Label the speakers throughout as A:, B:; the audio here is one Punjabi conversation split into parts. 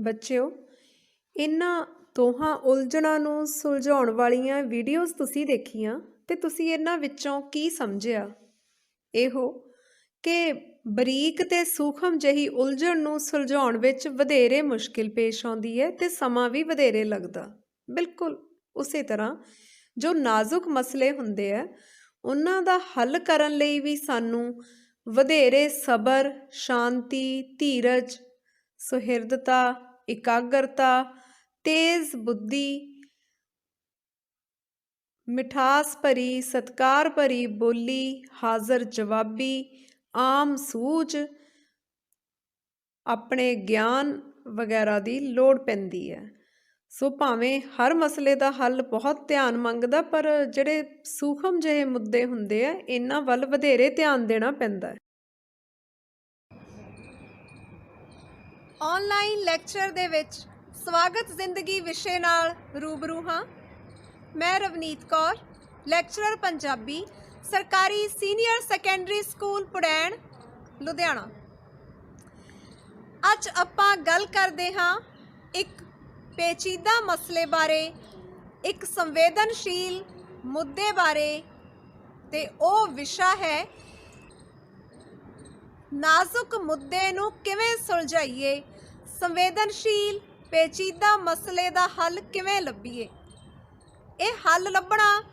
A: ਬੱਚਿਓ, ਇਹਨਾਂ ਦੋਹਾਂ ਉਲਝਣਾਂ ਨੂੰ ਸੁਲਝਾਉਣ ਵਾਲੀਆਂ ਵੀਡੀਓਜ਼ ਤੁਸੀਂ ਦੇਖੀਆਂ ਤੇ ਤੁਸੀਂ ਇਹਨਾਂ ਵਿੱਚੋਂ ਕੀ ਸਮਝਿਆ? ਇਹੋ ਕਿ ਬਰੀਕ ਤੇ ਸੂਖਮ ਜਿਹੀ ਉਲਝਣ ਨੂੰ ਸੁਲਝਾਉਣ ਵਿੱਚ ਵਧੇਰੇ ਮੁਸ਼ਕਿਲ ਪੇਸ਼ ਆਉਂਦੀ ਹੈ ਤੇ ਸਮਾਂ ਵੀ ਵਧੇਰੇ ਲੱਗਦਾ। ਬਿਲਕੁਲ ਉਸੇ ਤਰ੍ਹਾਂ ਜੋ ਨਾਜ਼ੁਕ ਮਸਲੇ ਹੁੰਦੇ ਆ ਉਹਨਾਂ ਦਾ ਹੱਲ ਕਰਨ ਲਈ ਵੀ ਸਾਨੂੰ ਵਧੇਰੇ ਸਬਰ, ਸ਼ਾਂਤੀ, ਧੀਰਜ, ਸੁਹਿਰਦਤਾ, ਇਕਾਗਰਤਾ, ਤੇਜ਼ ਬੁੱਧੀ, ਮਿਠਾਸ ਭਰੀ, ਸਤਿਕਾਰ ਭਰੀ ਬੋਲੀ, ਹਾਜ਼ਰ ਜਵਾਬੀ, ਆਮ ਸੂਝ, ਆਪਣੇ ਗਿਆਨ ਵਗੈਰਾ ਦੀ ਲੋੜ ਪੈਂਦੀ ਹੈ। ਸੋ ਭਾਵੇਂ ਹਰ ਮਸਲੇ ਦਾ ਹੱਲ ਬਹੁਤ ਧਿਆਨ ਮੰਗਦਾ, ਪਰ ਜਿਹੜੇ ਸੂਖਮ ਜਿਹੇ ਮੁੱਦੇ ਹੁੰਦੇ ਆ ਇਹਨਾਂ ਵੱਲ ਵਧੇਰੇ ਧਿਆਨ ਦੇਣਾ ਪੈਂਦਾ ਹੈ।
B: ਆਨਲਾਈਨ ਲੈਕਚਰ ਦੇ ਵਿੱਚ ਸਵਾਗਤ ਜ਼ਿੰਦਗੀ ਵਿਸ਼ੇ ਨਾਲ ਰੂਬਰੂ ਹਾਂ। ਮੈਂ ਰਵਨੀਤ ਕੌਰ, ਲੈਕਚਰਰ ਪੰਜਾਬੀ, ਸਰਕਾਰੀ ਸੀਨੀਅਰ ਸੈਕੰਡਰੀ ਸਕੂਲ ਪੁੜੈਣ, ਲੁਧਿਆਣਾ। ਅੱਜ ਆਪਾਂ ਗੱਲ ਕਰਦੇ ਹਾਂ ਇੱਕ ਪੇਚੀਦਾ ਮਸਲੇ ਬਾਰੇ, ਇੱਕ ਸੰਵੇਦਨਸ਼ੀਲ ਮੁੱਦੇ ਬਾਰੇ, ਤੇ ਉਹ ਵਿਸ਼ਾ ਹੈ ਨਾਜ਼ੁਕ ਮੁੱਦੇ ਨੂੰ ਕਿਵੇਂ ਸੁਲਝਾਈਏ, ਸੰਵੇਦਨਸ਼ੀਲ ਪੇਚੀਦਾ ਮਸਲੇ ਦਾ ਹੱਲ ਕਿਵੇਂ ਲੱਭੀਏ। ਇਹ ਹੱਲ ਲੱਭਣਾ,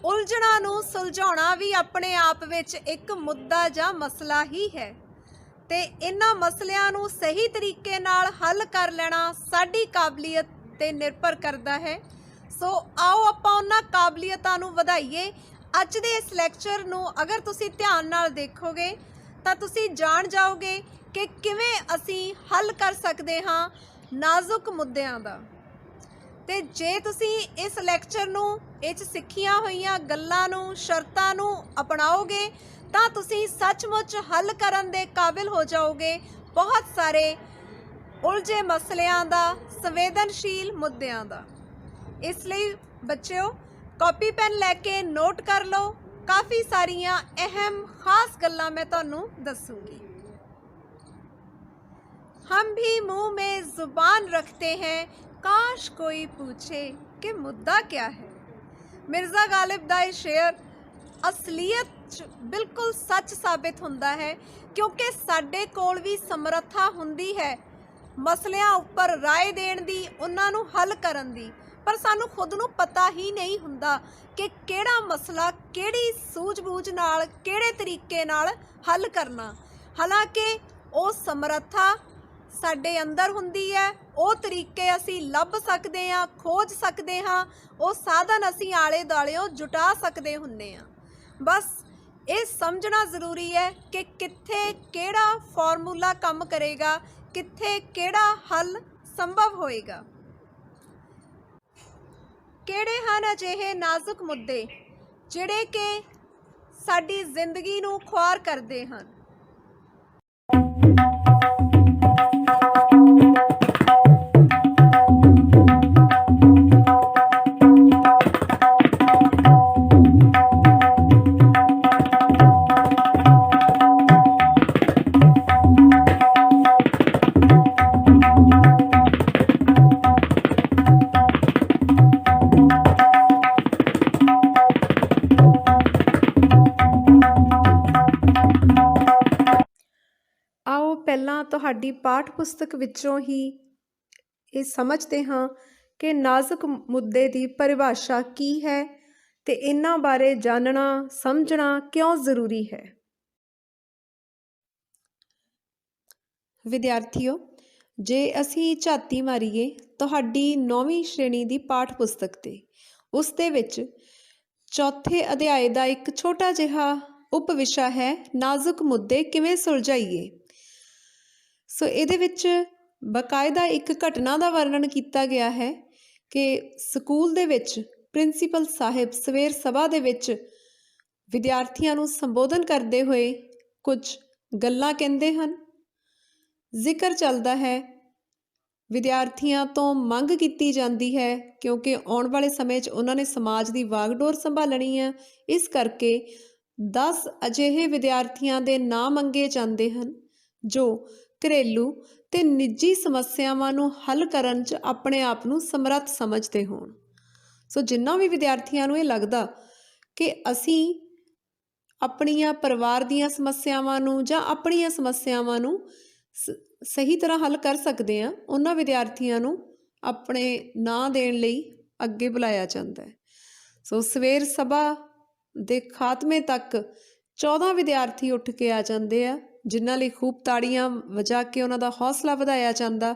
B: ਉਲਝਣਾਂ ਨੂੰ ਸੁਲਝਾਉਣਾ ਵੀ ਆਪਣੇ ਆਪ ਵਿੱਚ ਇੱਕ ਮੁੱਦਾ ਜਾਂ ਮਸਲਾ ਹੀ ਹੈ, ਤੇ ਇਹਨਾਂ ਮਸਲਿਆਂ ਨੂੰ ਸਹੀ ਤਰੀਕੇ ਨਾਲ ਹੱਲ ਕਰ ਲੈਣਾ ਸਾਡੀ ਕਾਬਲੀਅਤ 'ਤੇ ਨਿਰਭਰ ਕਰਦਾ ਹੈ। ਸੋ ਆਓ ਆਪਾਂ ਉਹਨਾਂ ਕਾਬਲੀਅਤਾਂ ਨੂੰ ਵਧਾਈਏ। ਅੱਜ ਦੇ ਇਸ ਲੈਕਚਰ ਨੂੰ ਅਗਰ ਤੁਸੀਂ ਧਿਆਨ ਨਾਲ ਦੇਖੋਗੇ ਤਾਂ ਤੁਸੀਂ ਜਾਣ ਜਾਓਗੇ ਕਿ ਕਿਵੇਂ ਅਸੀਂ ਹੱਲ ਕਰ ਸਕਦੇ ਹਾਂ ਨਾਜ਼ੁਕ ਮੁੱਦਿਆਂ ਦਾ। ਤੇ ਜੇ ਤੁਸੀਂ ਇਸ ਲੈਕਚਰ ਨੂੰ, ਇਹ 'ਚ ਸਿੱਖੀਆਂ ਹੋਈਆਂ ਗੱਲਾਂ ਨੂੰ, ਸ਼ਰਤਾਂ ਨੂੰ ਅਪਣਾਓਗੇ ਤਾਂ ਤੁਸੀਂ ਸੱਚਮੁੱਚ ਹੱਲ ਕਰਨ ਦੇ ਕਾਬਿਲ ਹੋ ਜਾਓਗੇ ਬਹੁਤ ਸਾਰੇ ਉਲਝੇ ਮਸਲਿਆਂ ਦਾ, ਸੰਵੇਦਨਸ਼ੀਲ ਮੁੱਦਿਆਂ ਦਾ। ਇਸ ਲਈ ਬੱਚਿਓ, ਕਾਪੀ ਪੈਨ ਲੈ ਕੇ ਨੋਟ ਕਰ ਲਓ। ਕਾफ़ी सारियां अहम खास गल्लां मैं तुहानू दसूंगी। हम भी मुंह में जुबान रखते हैं, काश कोई पूछे कि मुद्दा क्या है। मिर्ज़ा गालिब दा ये शेर असलीयत च बिल्कुल सच साबित हुंदा है, क्योंकि साडे कोल भी समर्था हुंदी है मसलियां उपर राय देण दी, उन्हां नू हल करन दी, पर सानू खुद नू पता ही नहीं हुंदा कि किहड़ा मसला किहड़ी सूझबूझ नाल, किहड़े तरीके नाल हल करना। हालांकि वो समर्था साडे अंदर हुंदी है, वो तरीके असी लभ सकते हाँ, खोज सकते हाँ, वो साधन असी आले दुआलिओ जुटा सकते हुंदे हाँ। बस ये समझना ज़रूरी है कि कित्थे किहड़ा फॉर्मूला काम करेगा, कित्थे किहड़ा हल संभव होएगा। ਕਿਹੜੇ ਹਨ ਅਜਿਹੇ ਨਾਜ਼ੁਕ ਮੁੱਦੇ ਜਿਹੜੇ ਕਿ ਸਾਡੀ ਜ਼ਿੰਦਗੀ ਨੂੰ ਖੁਆਰ ਕਰਦੇ ਹਨ।
A: ਪਹਿਲਾਂ ਤੁਹਾਡੀ ਪਾਠ ਪੁਸਤਕ ਵਿੱਚੋਂ ਹੀ ਇਹ ਸਮਝਦੇ ਹਾਂ ਕਿ ਨਾਜ਼ੁਕ ਮੁੱਦੇ ਦੀ ਪਰਿਭਾਸ਼ਾ ਕੀ ਹੈ ਤੇ ਇਹਨਾਂ ਬਾਰੇ ਜਾਣਨਾ, ਸਮਝਣਾ ਕਿਉਂ ਜ਼ਰੂਰੀ ਹੈ। ਵਿਦਿਆਰਥੀਓ, ਜੇ ਅਸੀਂ ਝਾਤੀ ਮਾਰੀਏ ਤੁਹਾਡੀ 9ਵੀਂ ਸ਼੍ਰੇਣੀ ਦੀ ਪਾਠ ਪੁਸਤਕ 'ਤੇ, ਉਸ ਦੇ ਵਿੱਚ ਚੌਥੇ ਅਧਿਆਏ ਦਾ ਇੱਕ ਛੋਟਾ ਜਿਹਾ ਉਪ ਵਿਸ਼ਾ ਹੈ ਨਾਜ਼ੁਕ ਮੁੱਦੇ ਕਿਵੇਂ ਸੁਲਝਾਈਏ। ਸੋ ਇਹਦੇ ਵਿੱਚ ਬਕਾਇਦਾ ਇੱਕ ਘਟਨਾ ਦਾ ਵਰਣਨ ਕੀਤਾ ਗਿਆ ਹੈ ਕਿ ਸਕੂਲ ਦੇ ਵਿੱਚ ਪ੍ਰਿੰਸੀਪਲ ਸਾਹਿਬ ਸਵੇਰ ਸਭਾ ਦੇ ਵਿੱਚ ਵਿਦਿਆਰਥੀਆਂ ਨੂੰ ਸੰਬੋਧਨ ਕਰਦੇ ਹੋਏ ਕੁਝ ਗੱਲਾਂ ਕਹਿੰਦੇ ਹਨ। ਜ਼ਿਕਰ ਚੱਲਦਾ ਹੈ, ਵਿਦਿਆਰਥੀਆਂ ਤੋਂ ਮੰਗ ਕੀਤੀ ਜਾਂਦੀ ਹੈ ਕਿਉਂਕਿ ਆਉਣ ਵਾਲੇ ਸਮੇਂ 'ਚ ਉਹਨਾਂ ਨੇ ਸਮਾਜ ਦੀ ਵਾਗਡੋਰ ਸੰਭਾਲਣੀ ਹੈ। ਇਸ ਕਰਕੇ 10 ਅਜਿਹੇ ਵਿਦਿਆਰਥੀਆਂ ਦੇ ਨਾਂ ਮੰਗੇ ਜਾਂਦੇ ਹਨ ਜੋ ਘਰੇਲੂ ਤੇ ਨਿੱਜੀ ਸਮੱਸਿਆਵਾਂ ਨੂੰ ਹੱਲ ਕਰਨ 'ਚ ਆਪਣੇ ਆਪ ਨੂੰ ਸਮਰੱਥ ਸਮਝਦੇ ਹੋਣ। ਸੋ ਜਿੰਨਾ ਵੀ ਵਿਦਿਆਰਥੀਆਂ ਨੂੰ ਇਹ ਲੱਗਦਾ ਕਿ ਅਸੀਂ ਆਪਣੀਆਂ ਪਰਿਵਾਰ ਦੀਆਂ ਸਮੱਸਿਆਵਾਂ ਨੂੰ ਜਾਂ ਆਪਣੀਆਂ ਸਮੱਸਿਆਵਾਂ ਨੂੰ ਸਹੀ ਤਰ੍ਹਾਂ ਹੱਲ ਕਰ ਸਕਦੇ ਹਾਂ, ਉਹਨਾਂ ਵਿਦਿਆਰਥੀਆਂ ਨੂੰ ਆਪਣੇ ਨਾਂ ਦੇਣ ਲਈ ਅੱਗੇ ਬੁਲਾਇਆ ਜਾਂਦਾ ਹੈ। ਸੋ ਸਵੇਰ ਸਭਾ ਦੇ ਖਾਤਮੇ ਤੱਕ 14 ਵਿਦਿਆਰਥੀ ਉੱਠ ਕੇ ਆ ਜਾਂਦੇ ਆ, ਜਿਨ੍ਹਾਂ ਲਈ ਖੂਬ ਤਾੜੀਆਂ ਵਜਾ ਕੇ ਉਹਨਾਂ ਦਾ ਹੌਸਲਾ ਵਧਾਇਆ ਜਾਂਦਾ।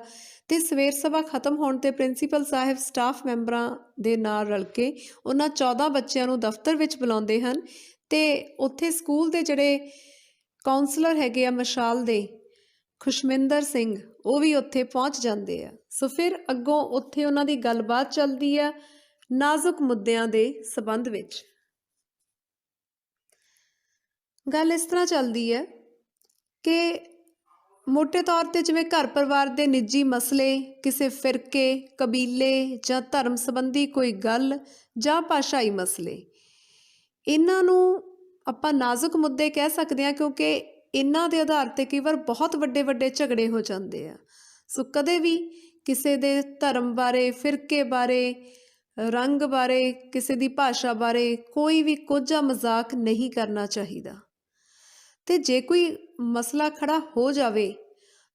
A: ਤੇ ਸਵੇਰ ਸਭਾ ਖਤਮ ਹੋਣ ਤੇ ਪ੍ਰਿੰਸੀਪਲ ਸਾਹਿਬ ਸਟਾਫ ਮੈਂਬਰਾਂ ਦੇ ਨਾਲ ਰਲ ਕੇ ਉਹਨਾਂ 14 ਬੱਚਿਆਂ ਨੂੰ ਦਫ਼ਤਰ ਵਿੱਚ ਬੁਲਾਉਂਦੇ ਹਨ ਤੇ ਉੱਥੇ ਸਕੂਲ ਦੇ ਜਿਹੜੇ ਕਾਉਂਸਲਰ ਹੈਗੇ ਆ ਮਸ਼ਾਲ ਦੇ, ਖੁਸ਼ਮਿੰਦਰ ਸਿੰਘ, ਉਹ ਵੀ ਉੱਥੇ ਪਹੁੰਚ ਜਾਂਦੇ ਆ। ਸੋ ਫਿਰ ਅੱਗੋਂ ਉੱਥੇ ਉਹਨਾਂ ਦੀ ਗੱਲਬਾਤ ਚੱਲਦੀ ਆ ਨਾਜ਼ੁਕ ਮੁੱਦਿਆਂ ਦੇ ਸਬੰਧ ਵਿੱਚ। ਗੱਲ ਇਸ ਤਰ੍ਹਾਂ ਚੱਲਦੀ ਹੈ ਕਿ ਮੋਟੇ ਤੌਰ 'ਤੇ ਜਿਵੇਂ ਘਰ ਪਰਿਵਾਰ ਦੇ ਨਿੱਜੀ ਮਸਲੇ, ਕਿਸੇ ਫਿਰਕੇ, ਕਬੀਲੇ ਜਾਂ ਧਰਮ ਸੰਬੰਧੀ ਕੋਈ ਗੱਲ ਜਾਂ ਭਾਸ਼ਾਈ ਮਸਲੇ, ਇਹਨਾਂ ਨੂੰ ਆਪਾਂ ਨਾਜ਼ੁਕ ਮੁੱਦੇ ਕਹਿ ਸਕਦੇ ਹਾਂ, ਕਿਉਂਕਿ ਇਹਨਾਂ ਦੇ ਆਧਾਰ 'ਤੇ ਕਈ ਵਾਰ ਬਹੁਤ ਵੱਡੇ ਵੱਡੇ ਝਗੜੇ ਹੋ ਜਾਂਦੇ ਆ। ਸੋ ਕਦੇ ਵੀ ਕਿਸੇ ਦੇ ਧਰਮ ਬਾਰੇ, ਫਿਰਕੇ ਬਾਰੇ, ਰੰਗ ਬਾਰੇ, ਕਿਸੇ ਦੀ ਭਾਸ਼ਾ ਬਾਰੇ ਕੋਈ ਵੀ ਕੋਝਾ ਮਜ਼ਾਕ ਨਹੀਂ ਕਰਨਾ ਚਾਹੀਦਾ। ਤੇ ਜੇ ਕੋਈ ਮਸਲਾ ਖੜਾ ਹੋ ਜਾਵੇ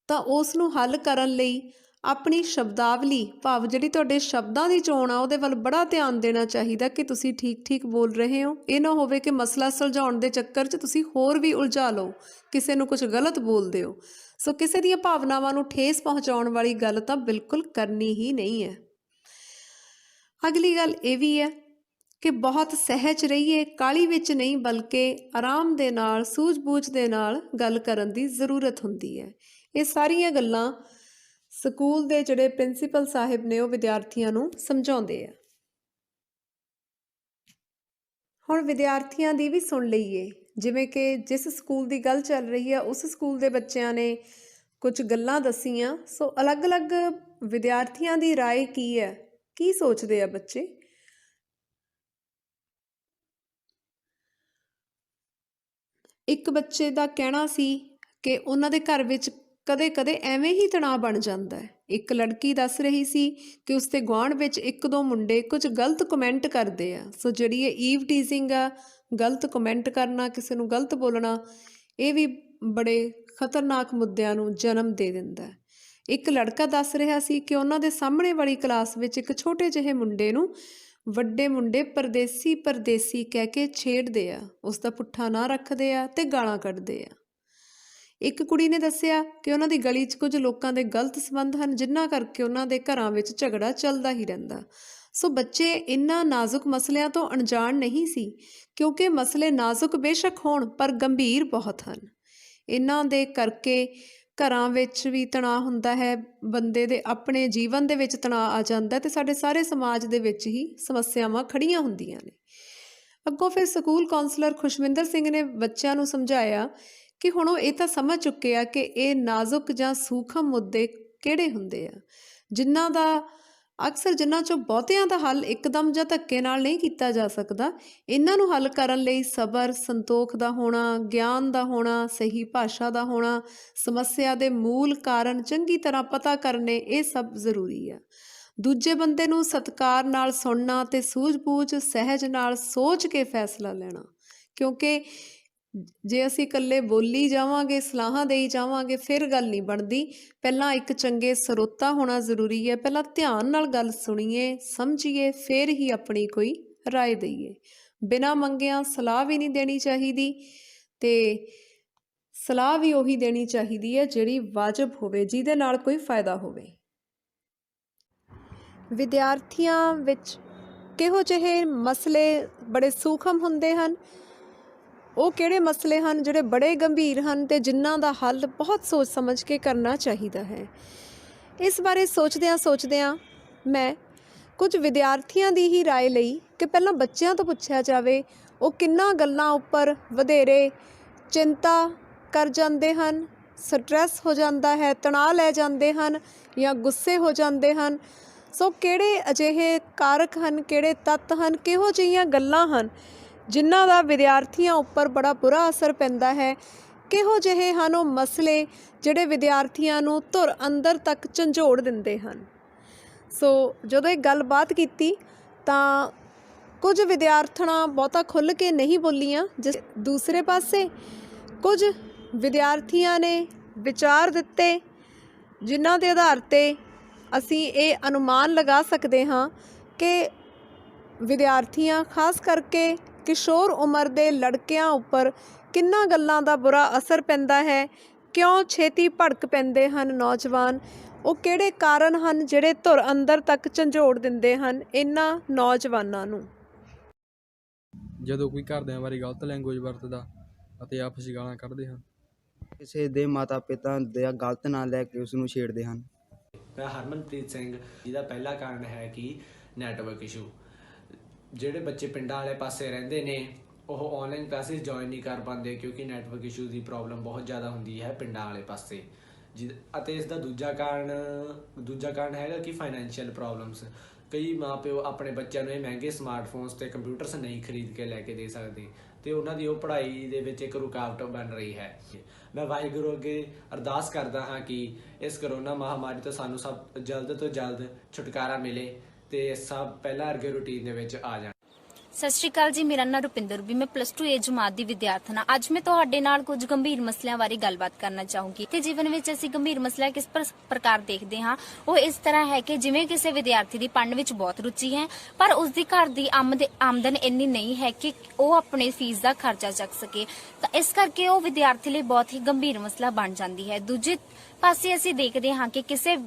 A: ਤਾਂ ਉਸ ਨੂੰ ਹੱਲ ਕਰਨ ਲਈ ਆਪਣੀ ਸ਼ਬਦਾਵਲੀ, ਭਾਵ ਜਿਹੜੀ ਤੁਹਾਡੇ ਸ਼ਬਦਾਂ ਦੀ ਚੋਣ ਆ, ਉਹਦੇ ਵੱਲ ਬੜਾ ਧਿਆਨ ਦੇਣਾ ਚਾਹੀਦਾ ਕਿ ਤੁਸੀਂ ਠੀਕ ਠੀਕ ਬੋਲ ਰਹੇ ਹੋ। ਇਹ ਨਾ ਹੋਵੇ ਕਿ ਮਸਲਾ ਸੁਲਝਾਉਣ ਦੇ ਚੱਕਰ 'ਚ ਤੁਸੀਂ ਹੋਰ ਵੀ ਉਲਝਾ ਲਓ, ਕਿਸੇ ਨੂੰ ਕੁਝ ਗਲਤ ਬੋਲਦੇ ਹੋ। ਸੋ ਕਿਸੇ ਦੀਆਂ ਭਾਵਨਾਵਾਂ ਨੂੰ ਠੇਸ ਪਹੁੰਚਾਉਣ ਵਾਲੀ ਗੱਲ ਤਾਂ ਬਿਲਕੁਲ ਕਰਨੀ ਹੀ ਨਹੀਂ ਹੈ। ਅਗਲੀ ਗੱਲ ਇਹ ਵੀ ਹੈ ਕਿ ਬਹੁਤ ਸਹਿਜ ਰਹੀਏ, ਕਾਹਲੀ ਵਿੱਚ ਨਹੀਂ ਬਲਕਿ ਆਰਾਮ ਦੇ ਨਾਲ, ਸੂਝ-ਬੂਝ ਦੇ ਨਾਲ ਗੱਲ ਕਰਨ ਦੀ ਜ਼ਰੂਰਤ ਹੁੰਦੀ ਹੈ। ਇਹ ਸਾਰੀਆਂ ਗੱਲਾਂ ਸਕੂਲ ਦੇ ਜਿਹੜੇ ਪ੍ਰਿੰਸੀਪਲ ਸਾਹਿਬ ਨੇ ਉਹ ਵਿਦਿਆਰਥੀਆਂ ਨੂੰ ਸਮਝਾਉਂਦੇ ਆ। ਹੁਣ ਵਿਦਿਆਰਥੀਆਂ ਦੀ ਵੀ ਸੁਣ ਲਈਏ। ਜਿਵੇਂ ਕਿ ਜਿਸ ਸਕੂਲ ਦੀ ਗੱਲ ਚੱਲ ਰਹੀ ਹੈ ਉਸ ਸਕੂਲ ਦੇ ਬੱਚਿਆਂ ਨੇ ਕੁਝ ਗੱਲਾਂ ਦੱਸੀਆਂ। ਸੋ ਅਲੱਗ-ਅਲੱਗ ਵਿਦਿਆਰਥੀਆਂ ਦੀ ਰਾਏ ਕੀ ਹੈ, ਕੀ ਸੋਚਦੇ ਆ ਬੱਚੇ। ਇੱਕ ਬੱਚੇ ਦਾ ਕਹਿਣਾ ਸੀ ਕਿ ਉਹਨਾਂ ਦੇ ਘਰ ਵਿੱਚ ਕਦੇ-ਕਦੇ ਐਵੇਂ ਹੀ ਤਣਾਅ ਬਣ ਜਾਂਦਾ ਹੈ। ਇੱਕ ਲੜਕੀ ਦੱਸ ਰਹੀ ਸੀ ਕਿ ਉਸਦੇ ਗੁਆਂਢ ਵਿੱਚ ਇੱਕ ਦੋ ਮੁੰਡੇ ਕੁਝ ਗਲਤ ਕਮੈਂਟ ਕਰਦੇ ਆ। ਸੋ ਜਿਹੜੀ ਇਹ ਈਵ ਟੀਜ਼ਿੰਗ ਆ, ਗਲਤ ਕਮੈਂਟ ਕਰਨਾ, ਕਿਸੇ ਨੂੰ ਗਲਤ ਬੋਲਣਾ, ਇਹ ਵੀ ਬੜੇ ਖਤਰਨਾਕ ਮੁੱਦਿਆਂ ਨੂੰ ਜਨਮ ਦੇ ਦਿੰਦਾ ਹੈ। ਇੱਕ ਲੜਕਾ ਦੱਸ ਰਿਹਾ ਸੀ ਕਿ ਉਹਨਾਂ ਦੇ ਸਾਹਮਣੇ ਵਾਲੀ ਕਲਾਸ ਵਿੱਚ ਇੱਕ ਛੋਟੇ ਜਿਹੇ ਮੁੰਡੇ ਨੂੰ ਵੱਡੇ ਮੁੰਡੇ ਪਰਦੇਸੀ ਪਰਦੇਸੀ ਕਹਿ ਕੇ ਛੇੜਦੇ ਆ, ਉਸ ਦਾ ਪੁੱਠਾ ਨਾਂ ਰੱਖਦੇ ਆ ਤੇ ਗਾਲਾਂ ਕੱਢਦੇ ਆ। ਇੱਕ ਕੁੜੀ ਨੇ ਦੱਸਿਆ ਕਿ ਉਹਨਾਂ ਦੀ ਗਲੀ 'ਚ ਕੁਝ ਲੋਕਾਂ ਦੇ ਗਲਤ ਸੰਬੰਧ ਹਨ, ਜਿਨ੍ਹਾਂ ਕਰਕੇ ਉਹਨਾਂ ਦੇ ਘਰਾਂ ਵਿੱਚ ਝਗੜਾ ਚੱਲਦਾ ਹੀ ਰਹਿੰਦਾ। ਸੋ ਬੱਚੇ ਇਹਨਾਂ ਨਾਜ਼ੁਕ ਮਸਲਿਆਂ ਤੋਂ ਅਣਜਾਣ ਨਹੀਂ ਸੀ, ਕਿਉਂਕਿ ਮਸਲੇ ਨਾਜ਼ੁਕ ਬੇਸ਼ੱਕ ਹੋਣ ਪਰ ਗੰਭੀਰ ਬਹੁਤ ਹਨ। ਇਹਨਾਂ ਦੇ ਕਰਕੇ ਘਰਾਂ ਵਿੱਚ ਵੀ ਤਣਾਅ ਹੁੰਦਾ ਹੈ, ਬੰਦੇ ਦੇ ਆਪਣੇ ਜੀਵਨ ਦੇ ਵਿੱਚ ਤਣਾਅ ਆ ਜਾਂਦਾ ਤੇ ਸਾਡੇ ਸਾਰੇ ਸਮਾਜ ਦੇ ਵਿੱਚ ਹੀ ਸਮੱਸਿਆਵਾਂ ਖੜੀਆਂ ਹੁੰਦੀਆਂ ਨੇ। ਅੱਗੋਂ ਫਿਰ ਸਕੂਲ ਕਾਉਂਸਲਰ ਖੁਸ਼ਮਿੰਦਰ ਸਿੰਘ ਨੇ ਬੱਚਿਆਂ ਨੂੰ ਸਮਝਾਇਆ ਕਿ ਹੁਣ ਉਹ ਇਹ ਤਾਂ ਸਮਝ ਚੁੱਕੇ ਆ ਕਿ ਇਹ ਨਾਜ਼ੁਕ ਜਾਂ ਸੂਖਮ ਮੁੱਦੇ ਕਿਹੜੇ ਹੁੰਦੇ ਆ, ਜਿਨ੍ਹਾਂ 'ਚੋਂ ਬਹੁਤਿਆਂ ਦਾ ਹੱਲ ਇੱਕਦਮ ਜਾਂ ਧੱਕੇ ਨਾਲ ਨਹੀਂ ਕੀਤਾ ਜਾ ਸਕਦਾ। ਇਹਨਾਂ ਨੂੰ ਹੱਲ ਕਰਨ ਲਈ ਸਬਰ, ਸੰਤੋਖ ਦਾ ਹੋਣਾ, ਗਿਆਨ ਦਾ ਹੋਣਾ, ਸਹੀ ਭਾਸ਼ਾ ਦਾ ਹੋਣਾ, ਸਮੱਸਿਆ ਦੇ ਮੂਲ ਕਾਰਨ ਚੰਗੀ ਤਰ੍ਹਾਂ ਪਤਾ ਕਰਨੇ, ਇਹ ਸਭ ਜ਼ਰੂਰੀ ਆ। ਦੂਜੇ ਬੰਦੇ ਨੂੰ ਸਤਿਕਾਰ ਨਾਲ ਸੁਣਨਾ ਤੇ ਸੂਝ-ਬੂਝ ਸਹਿਜ ਨਾਲ ਸੋਚ ਕੇ ਫੈਸਲਾ ਲੈਣਾ, ਕਿਉਂਕਿ ਜੇ ਅਸੀਂ ਇਕੱਲੇ ਬੋਲੀ ਜਾਵਾਂਗੇ, ਸਲਾਹਾਂ ਦੇਈ ਜਾਵਾਂਗੇ, ਫਿਰ ਗੱਲ ਨਹੀਂ ਬਣਦੀ। ਪਹਿਲਾਂ ਇੱਕ ਚੰਗੇ ਸਰੋਤਾ ਹੋਣਾ ਜ਼ਰੂਰੀ ਹੈ। ਪਹਿਲਾਂ ਧਿਆਨ ਨਾਲ ਗੱਲ ਸੁਣੀਏ, ਸਮਝੀਏ, ਫਿਰ ਹੀ ਆਪਣੀ ਕੋਈ ਰਾਏ ਦਈਏ। ਬਿਨਾਂ ਮੰਗਿਆਂ ਸਲਾਹ ਵੀ ਨਹੀਂ ਦੇਣੀ ਚਾਹੀਦੀ ਤੇ ਸਲਾਹ ਵੀ ਉਹੀ ਦੇਣੀ ਚਾਹੀਦੀ ਹੈ ਜਿਹੜੀ ਵਾਜਬ ਹੋਵੇ, ਜਿਹਦੇ ਨਾਲ ਕੋਈ ਫਾਇਦਾ ਹੋਵੇ। ਵਿਦਿਆਰਥੀਆਂ ਵਿੱਚ ਕਿਹੋ ਜਿਹੇ ਮਸਲੇ ਬੜੇ ਸੂਖਮ ਹੁੰਦੇ ਹਨ, ਉਹ ਕਿਹੜੇ ਮਸਲੇ ਹਨ ਜਿਹੜੇ ਬੜੇ ਗੰਭੀਰ ਹਨ ਤੇ ਜਿਨ੍ਹਾਂ ਦਾ ਹੱਲ ਬਹੁਤ ਸੋਚ ਸਮਝ ਕੇ ਕਰਨਾ ਚਾਹੀਦਾ ਹੈ। ਇਸ ਬਾਰੇ ਸੋਚਦਿਆਂ ਮੈਂ ਕੁਝ ਵਿਦਿਆਰਥੀਆਂ ਦੀ ਹੀ ਰਾਏ ਲਈ ਕਿ ਪਹਿਲਾਂ ਬੱਚਿਆਂ ਤੋਂ ਪੁੱਛਿਆ ਜਾਵੇ ਉਹ ਕਿੰਨਾ ਗੱਲਾਂ ਉੱਪਰ ਵਧੇਰੇ ਚਿੰਤਾ ਕਰ ਜਾਂਦੇ ਹਨ, ਸਟ੍ਰੈਸ ਹੋ ਜਾਂਦਾ ਹੈ, ਤਣਾਅ ਲੈ ਜਾਂਦੇ ਹਨ ਜਾਂ ਗੁੱਸੇ ਹੋ ਜਾਂਦੇ ਹਨ। ਸੋ ਕਿਹੜੇ ਅਜਿਹੇ ਕਾਰਕ ਹਨ, ਕਿਹੜੇ ਤੱਤ ਹਨ, ਕਿਹੋ ਜਿਹੀਆਂ ਗੱਲਾਂ ਹਨ ਜਿਨ੍ਹਾਂ ਦਾ ਵਿਦਿਆਰਥੀਆਂ ਉੱਪਰ ਬੜਾ ਬੁਰਾ ਅਸਰ ਪੈਂਦਾ ਹੈ ਕਿਹੋ ਜਿਹੇ ਹਨ ਉਹ ਮਸਲੇ ਜਿਹੜੇ ਵਿਦਿਆਰਥੀਆਂ ਨੂੰ ਧੁਰ ਅੰਦਰ ਤੱਕ ਝੰਜੋੜ ਦਿੰਦੇ ਹਨ। ਸੋ ਜਦੋਂ ਇਹ ਗੱਲਬਾਤ ਕੀਤੀ ਤਾਂ ਕੁਝ ਵਿਦਿਆਰਥਣਾਂ ਬਹੁਤਾ ਖੁੱਲ੍ਹ ਕੇ ਨਹੀਂ ਬੋਲੀਆਂ, ਜਿਸ ਦੂਸਰੇ ਪਾਸੇ ਕੁਝ ਵਿਦਿਆਰਥੀਆਂ ਨੇ ਵਿਚਾਰ ਦਿੱਤੇ ਜਿਨ੍ਹਾਂ ਦੇ ਆਧਾਰ 'ਤੇ ਅਸੀਂ ਇਹ ਅਨੁਮਾਨ ਲਗਾ ਸਕਦੇ ਹਾਂ ਕਿ ਵਿਦਿਆਰਥੀਆਂ ਖਾਸ ਕਰਕੇ ਕਿਸ਼ੋਰ ਉਮਰ ਦੇ ਲੜਕਿਆਂ ਉੱਪਰ ਕਿੰਨਾਂ ਗੱਲਾਂ ਦਾ ਬੁਰਾ ਅਸਰ ਪੈਂਦਾ ਹੈ, ਕਿਉਂ ਛੇਤੀ ਭੜਕ ਪੈਂਦੇ ਹਨ ਨੌਜਵਾਨ, ਉਹ ਕਿਹੜੇ ਕਾਰਨ ਹਨ ਜਿਹੜੇ ਧੁਰ ਅੰਦਰ ਤੱਕ ਝੰਜੋੜ ਦਿੰਦੇ ਹਨ ਇਹਨਾਂ ਨੌਜਵਾਨਾਂ ਨੂੰ।
C: ਜਦੋਂ ਕੋਈ ਘਰਦਿਆਂ ਬਾਰੇ ਗਲਤ ਲੈਂਗੁਏਜ ਵਰਤਦਾ ਅਤੇ ਆਪਸ 'ਚ ਗਾਲਾਂ ਕੱਢਦੇ ਹਨ।
D: ਕਿਸੇ ਦੇ ਮਾਤਾ ਪਿਤਾ ਦਾ ਗਲਤ ਨਾਂ ਲੈ ਕੇ ਉਸ ਨੂੰ ਛੇੜਦੇ ਹਨ।
E: ਮੈਂ ਹਰਮਨਪ੍ਰੀਤ ਸਿੰਘ, ਜਿਹਦਾ ਪਹਿਲਾ ਕਾਰਨ ਹੈ ਕਿ ਨੈਟਵਰਕ ਇਸ਼ੂ। ਜਿਹੜੇ ਬੱਚੇ ਪਿੰਡਾਂ ਵਾਲੇ ਪਾਸੇ ਰਹਿੰਦੇ ਨੇ ਉਹ ਆਨਲਾਈਨ ਕਲਾਸਿਸ ਜੁਆਇਨ ਨਹੀਂ ਕਰ ਪਾਉਂਦੇ ਕਿਉਂਕਿ ਨੈਟਵਰਕ ਇਸ਼ੂ ਦੀ ਪ੍ਰੋਬਲਮ ਬਹੁਤ ਜ਼ਿਆਦਾ ਹੁੰਦੀ ਹੈ ਪਿੰਡਾਂ ਵਾਲੇ ਪਾਸੇ। ਅਤੇ ਇਸ ਦਾ ਦੂਜਾ ਕਾਰਨ ਹੈਗਾ ਕਿ ਫਾਈਨੈਂਸ਼ੀਅਲ ਪ੍ਰੋਬਲਮਸ। ਕਈ ਮਾਪਿਓ ਆਪਣੇ ਬੱਚਿਆਂ ਨੂੰ ਇਹ ਮਹਿੰਗੇ ਸਮਾਰਟਫੋਨਸ ਅਤੇ ਕੰਪਿਊਟਰਸ ਨਹੀਂ ਖਰੀਦ ਕੇ ਲੈ ਕੇ ਦੇ ਸਕਦੇ ਅਤੇ ਉਹਨਾਂ ਦੀ ਉਹ ਪੜ੍ਹਾਈ ਦੇ ਵਿੱਚ ਇੱਕ ਰੁਕਾਵਟ ਬਣ ਰਹੀ ਹੈ। ਮੈਂ ਵਾਹਿਗੁਰੂ ਅੱਗੇ ਅਰਦਾਸ ਕਰਦਾ ਹਾਂ ਕਿ ਇਸ ਕਰੋਨਾ ਮਹਾਮਾਰੀ ਤੋਂ ਸਾਨੂੰ ਸਭ ਜਲਦ ਤੋਂ ਜਲਦ ਛੁਟਕਾਰਾ ਮਿਲੇ ਅਤੇ ਸਭ ਪਹਿਲਾਂ ਵਰਗੇ ਰੂਟੀਨ ਦੇ ਵਿੱਚ ਆ ਜਾਣ।
F: ਸਤਿ ਸ਼੍ਰੀ ਅਕਾਲ ਜੀ, ਮੇਰਾ ਨਾਮ ਰੁਪਿੰਦਰ ਵੀ, ਮੈਂ +2 ਏ ਜਮਾਤ ਦੀ ਵਿਦਿਆਰਥਣ ਹਾਂ। ਅੱਜ ਮੈਂ ਤੁਹਾਡੇ ਨਾਲ ਕੁਝ ਗੰਭੀਰ ਮਸਲਿਆਂ ਬਾਰੇ ਗੱਲਬਾਤ ਕਰਨਾ ਚਾਹੂੰਗੀ ਤੇ ਜੀਵਨ ਵਿੱਚ ਅਸੀਂ ਗੰਭੀਰ ਮਸਲਾ ਕਿਸ ਪ੍ਰਕਾਰ ਦੇਖਦੇ ਹਾਂ। ਉਹ ਇਸ ਤਰ੍ਹਾਂ ਹੈ ਕਿ ਜਿਵੇਂ ਕਿਸੇ ਵਿਦਿਆਰਥੀ ਦੀ ਪੜ੍ਹਨ ਵਿੱਚ ਬਹੁਤ ਰੁਚੀ ਹੈ ਪਰ ਉਸ ਦੀ ਘਰ ਦੀ ਆਮਦਨ ਇੰਨੀ ਨਹੀਂ ਹੈ ਕਿ ਉਹ ਆਪਣੇ ਫੀਸ ਦਾ ਖਰਚਾ ਚੱਕ ਸਕੇ, ਤਾਂ ਇਸ ਕਰਕੇ ਉਹ ਵਿਦਿਆਰਥੀ ਲਈ ਬਹੁਤ ਹੀ ਗੰਭੀਰ ਮਸਲਾ ਬਣ ਜਾਂਦੀ ਹੈ। ਦੂਜੇ ਪਾਸੇ ਅਸੀਂ ਦੇਖਦੇ ਹਾਂ ਕਿ ਕਿਸੇ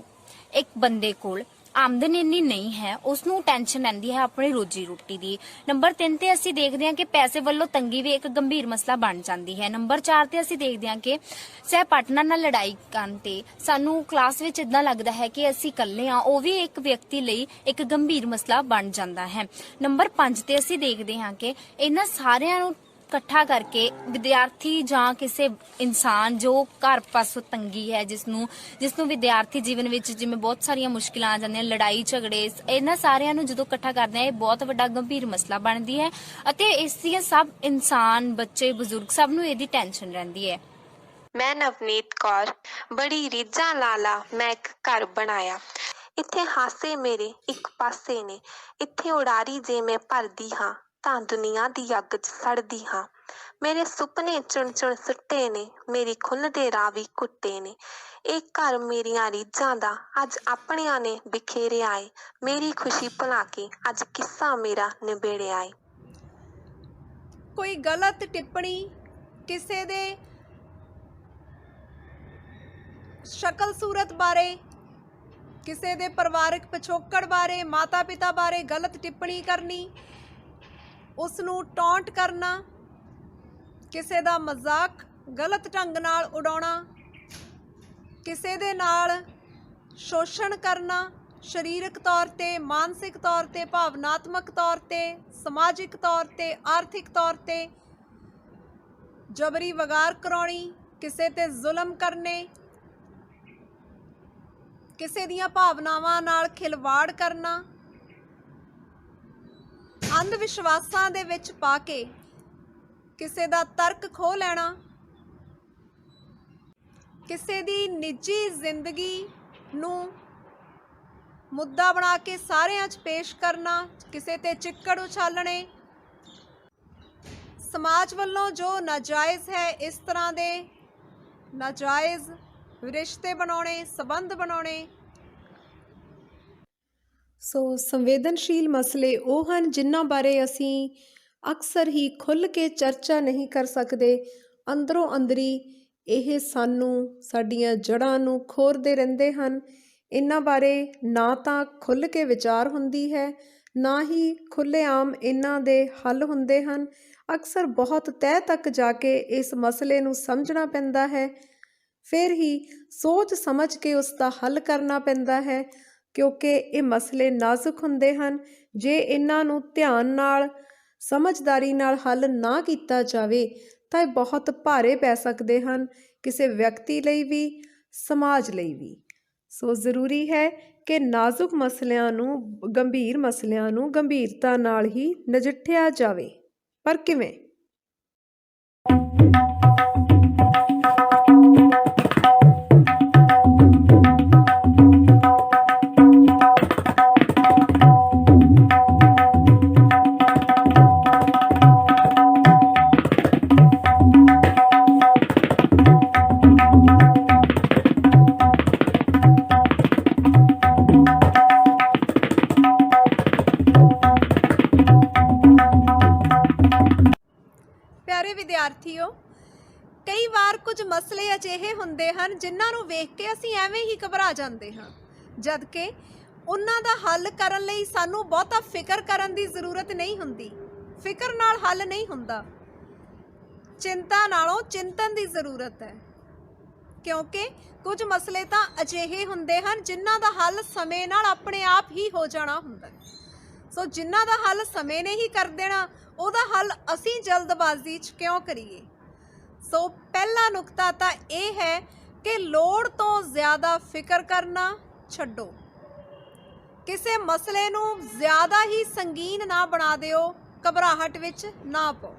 F: ਇੱਕ ਬੰਦੇ ਕੋਲ ਆਮਦਨ ਇੰਨੀ ਨਹੀਂ ਹੈ, ਉਸ ਨੂੰ ਟੈਨਸ਼ਨ ਰਹਿੰਦੀ ਹੈ ਆਪਣੀ ਰੋਜੀ ਰੋਟੀ ਦੀ। ਨੰਬਰ 3 ਤੇ ਅਸੀਂ ਦੇਖਦੇ ਹਾਂ ਕਿ ਪੈਸੇ ਵੱਲੋਂ ਤੰਗੀ ਵੀ ਇੱਕ ਗੰਭੀਰ ਮਸਲਾ ਬਣ ਜਾਂਦੀ ਹੈ। ਨੰਬਰ 4 ਤੇ ਅਸੀਂ ਦੇਖਦੇ ਹਾਂ ਕਿ ਸਹਿਪਾਠਨਾਂ ਨਾਲ ਲੜਾਈ ਕਰਨ ਤੇ ਸਾਨੂੰ ਕਲਾਸ ਵਿੱਚ ਇਦਾਂ ਲੱਗਦਾ ਹੈ ਕਿ ਅਸੀਂ ਇਕੱਲੇ ਹਾਂ, ਉਹ ਵੀ ਇੱਕ ਵਿਅਕਤੀ ਲਈ ਇੱਕ ਗੰਭੀਰ ਮਸਲਾ ਬਣ ਜਾਂਦਾ ਹੈ। ਨੰਬਰ 5 ਤੇ ਅਸੀਂ ਦੇਖਦੇ ਹਾਂ ਕਿ ਇਹਨਾਂ ਸਾਰਿਆਂ ਨੂੰ ਇਕੱਠਾ ਕਰਕੇ ਵਿਦਿਆਰਥੀ ਜਾਂ ਕਿਸੇ ਇਨਸਾਨ ਜੋ ਘਰ ਪਾਸੋਂ ਤੰਗੀ ਹੈ, ਜਿਸ ਨੂੰ ਵਿਦਿਆਰਥੀ ਜੀਵਨ ਵਿੱਚ ਜਿਵੇਂ ਬਹੁਤ ਸਾਰੀਆਂ ਮੁਸ਼ਕਿਲਾਂ ਆ ਜਾਂਦੀਆਂ, ਲੜਾਈ ਝਗੜੇ, ਇਹਨਾਂ ਸਾਰਿਆਂ ਨੂੰ ਜਦੋਂ ਇਕੱਠਾ ਕਰਦੇ ਆ ਇਹ ਬਹੁਤ ਵੱਡਾ ਗੰਭੀਰ ਮਸਲਾ ਬਣਦੀ ਹੈ ਅਤੇ ਇਸ ਦੀਆਂ ਸਭ ਇਨਸਾਨ, ਬੱਚੇ, ਬਜ਼ੁਰਗ ਸਭ ਨੂੰ ਇਹਦੀ ਟੈਨਸ਼ਨ ਰਹਿੰਦੀ ਹੈ।
G: ਮੈਂ ਨਵਨੀਤ ਕੌਰ, ਬੜੀ ਰੀਝਾਂ ਲਾਲਾ ਮੈਂ ਇੱਕ ਘਰ ਬਣਾਇਆ। ਇੱਥੇ ਹਾਸੇ ਮੇਰੇ ਇੱਕ ਪਾਸੇ ਨੇ, ਇੱਥੇ ਉਡਾਰੀ ਜੇ ਮੈਂ ਭਰਦੀ ਹਾਂ ਤਾਂ ਦੁਨੀਆ ਦੀ ਅੱਗ 'ਚ ਸੜਦੀ ਹਾਂ। ਮੇਰੇ ਸੁਪਨੇ ਚੁਣ ਚੁਣ ਸੁੱਟੇ ਨੇ, ਮੇਰੀ ਖੁੱਲ੍ਹਦੇ ਰਾਹ ਵੀ ਕੁੱਟੇ ਨੇ। ਇਹ ਘਰ ਮੇਰੀਆਂ ਰੀਝਾਂ ਦਾ ਅੱਜ ਆਪਣਿਆਂ ਨੇ ਬਿਖੇਰਿਆ ਏ, ਮੇਰੀ ਖੁਸ਼ੀ ਭੁਲਾ ਕੇ ਅੱਜ ਕਿੱਸਾ ਮੇਰਾ ਨਿਬੇੜਿਆ ਏ।
B: ਕੋਈ ਗਲਤ ਟਿੱਪਣੀ ਕਿਸੇ ਦੇ ਸ਼ਕਲ ਸੂਰਤ ਬਾਰੇ, ਕਿਸੇ ਦੇ ਪਰਿਵਾਰਕ ਪਿਛੋਕੜ ਬਾਰੇ, ਮਾਤਾ ਪਿਤਾ ਬਾਰੇ ਗਲਤ ਟਿੱਪਣੀ ਕਰਨੀ, ਉਸ ਨੂੰ ਟੌਂਟ ਕਰਨਾ, ਕਿਸੇ ਦਾ ਮਜ਼ਾਕ ਗਲਤ ਢੰਗ ਨਾਲ ਉਡਾਉਣਾ, ਕਿਸੇ ਦੇ ਨਾਲ ਸ਼ੋਸ਼ਣ ਕਰਨਾ, ਸਰੀਰਕ ਤੌਰ ਤੇ, ਮਾਨਸਿਕ ਤੌਰ ਤੇ, ਭਾਵਨਾਤਮਕ ਤੌਰ ਤੇ, ਸਮਾਜਿਕ ਤੌਰ ਤੇ, ਆਰਥਿਕ ਤੌਰ ਤੇ ਜਬਰੀ ਵਗਾਰ ਕਰਾਉਣੀ, ਕਿਸੇ ਤੇ ਜ਼ੁਲਮ ਕਰਨੇ, ਕਿਸੇ ਦੀਆਂ ਭਾਵਨਾਵਾਂ ਨਾਲ ਖਿਲਵਾੜ ਕਰਨਾ, ਅੰਧ ਵਿਸ਼ਵਾਸਾਂ ਦੇ ਵਿੱਚ ਪਾ ਕੇ ਕਿਸੇ ਦਾ ਤਰਕ ਖੋਹ ਲੈਣਾ, ਕਿਸੇ ਦੀ ਨਿੱਜੀ ਜ਼ਿੰਦਗੀ ਨੂੰ ਮੁੱਦਾ ਬਣਾ ਕੇ ਸਾਰਿਆਂ 'ਚ ਪੇਸ਼ ਕਰਨਾ, ਕਿਸੇ ਤੇ ਚਿੱਕੜ ਉਛਾਲਣੇ, ਸਮਾਜ ਵੱਲੋਂ ਜੋ ਨਾਜਾਇਜ਼ ਹੈ ਇਸ ਤਰ੍ਹਾਂ ਦੇ ਨਾਜਾਇਜ਼ ਰਿਸ਼ਤੇ ਬਣਾਉਣੇ, ਸੰਬੰਧ ਬਣਾਉਣੇ।
A: ਸੋ ਸੰਵੇਦਨਸ਼ੀਲ ਮਸਲੇ ਉਹ ਹਨ ਜਿਨ੍ਹਾਂ ਬਾਰੇ ਅਸੀਂ ਅਕਸਰ ਹੀ ਖੁੱਲ੍ਹ ਕੇ ਚਰਚਾ ਨਹੀਂ ਕਰ ਸਕਦੇ। ਅੰਦਰੋਂ ਅੰਦਰੀ ਇਹ ਸਾਨੂੰ, ਸਾਡੀਆਂ ਜੜ੍ਹਾਂ ਨੂੰ ਖੋਰਦੇ ਰਹਿੰਦੇ ਹਨ। ਇਹਨਾਂ ਬਾਰੇ ਨਾ ਤਾਂ ਖੁੱਲ੍ਹ ਕੇ ਵਿਚਾਰ ਹੁੰਦੀ ਹੈ, ਨਾ ਹੀ ਖੁੱਲ੍ਹੇਆਮ ਇਹਨਾਂ ਦੇ ਹੱਲ ਹੁੰਦੇ ਹਨ। ਅਕਸਰ ਬਹੁਤ ਤਹਿ ਤੱਕ ਜਾ ਕੇ ਇਸ ਮਸਲੇ ਨੂੰ ਸਮਝਣਾ ਪੈਂਦਾ ਹੈ, ਫਿਰ ਹੀ ਸੋਚ ਸਮਝ ਕੇ ਉਸ ਦਾ ਹੱਲ ਕਰਨਾ ਪੈਂਦਾ ਹੈ, ਕਿਉਂਕਿ ਇਹ ਮਸਲੇ ਨਾਜ਼ੁਕ ਹੁੰਦੇ ਹਨ। ਜੇ ਇਹਨਾਂ ਨੂੰ ਧਿਆਨ ਨਾਲ, ਸਮਝਦਾਰੀ ਨਾਲ ਹੱਲ ਨਾ ਕੀਤਾ ਜਾਵੇ ਤਾਂ ਇਹ ਬਹੁਤ ਭਾਰੇ ਪੈ ਸਕਦੇ ਹਨ, ਕਿਸੇ ਵਿਅਕਤੀ ਲਈ ਵੀ, ਸਮਾਜ ਲਈ ਵੀ। ਸੋ ਜ਼ਰੂਰੀ ਹੈ ਕਿ ਨਾਜ਼ੁਕ ਮਸਲਿਆਂ ਨੂੰ, ਗੰਭੀਰ ਮਸਲਿਆਂ ਨੂੰ ਗੰਭੀਰਤਾ ਨਾਲ ਹੀ ਨਜਿੱਠਿਆ ਜਾਵੇ। ਪਰ ਕਿਵੇਂ?
B: ਪਿਆਰੇ ਵਿਦਿਆਰਥੀਓ, ਕਈ ਵਾਰ ਕੁਝ ਮਸਲੇ ਅਜਿਹੇ ਹੁੰਦੇ ਹਨ ਜਿਨ੍ਹਾਂ ਨੂੰ ਵੇਖ ਕੇ ਅਸੀਂ ਐਵੇਂ ਹੀ ਘਬਰਾ ਜਾਂਦੇ ਹਾਂ, ਜਦ ਕਿ ਉਹਨਾਂ ਦਾ ਹੱਲ ਕਰਨ ਲਈ ਸਾਨੂੰ ਬਹੁਤਾ ਫਿਕਰ ਕਰਨ ਦੀ ਜ਼ਰੂਰਤ ਨਹੀਂ ਹੁੰਦੀ। ਫਿਕਰ ਨਾਲ ਹੱਲ ਨਹੀਂ ਹੁੰਦਾ, ਚਿੰਤਾ ਨਾਲੋਂ ਚਿੰਤਨ ਦੀ ਜ਼ਰੂਰਤ ਹੈ, ਕਿਉਂਕਿ ਕੁਝ ਮਸਲੇ ਤਾਂ ਅਜਿਹੇ ਹੁੰਦੇ ਹਨ ਜਿਨ੍ਹਾਂ ਦਾ ਹੱਲ ਸਮੇਂ ਨਾਲ ਆਪਣੇ ਆਪ ਹੀ ਹੋ ਜਾਣਾ ਹੁੰਦਾ ਹੈ। ਸੋ ਜਿਨ੍ਹਾਂ ਦਾ ਹੱਲ ਸਮੇਂ ਨੇ ਹੀ ਕਰ ਦੇਣਾ, ਉਹਦਾ ਹੱਲ ਅਸੀਂ ਜਲਦਬਾਜ਼ੀ 'ਚ ਕਿਉਂ ਕਰੀਏ। ਸੋ ਪਹਿਲਾ ਨੁਕਤਾ ਤਾਂ ਇਹ ਹੈ ਕਿ ਲੋੜ ਤੋਂ ਜ਼ਿਆਦਾ ਫਿਕਰ ਕਰਨਾ ਛੱਡੋ। ਕਿਸੇ ਮਸਲੇ ਨੂੰ ਜ਼ਿਆਦਾ ਹੀ ਸੰਗੀਨ ਨਾ ਬਣਾ ਦਿਓ, ਘਬਰਾਹਟ ਵਿੱਚ ਨਾ ਪਾਓ।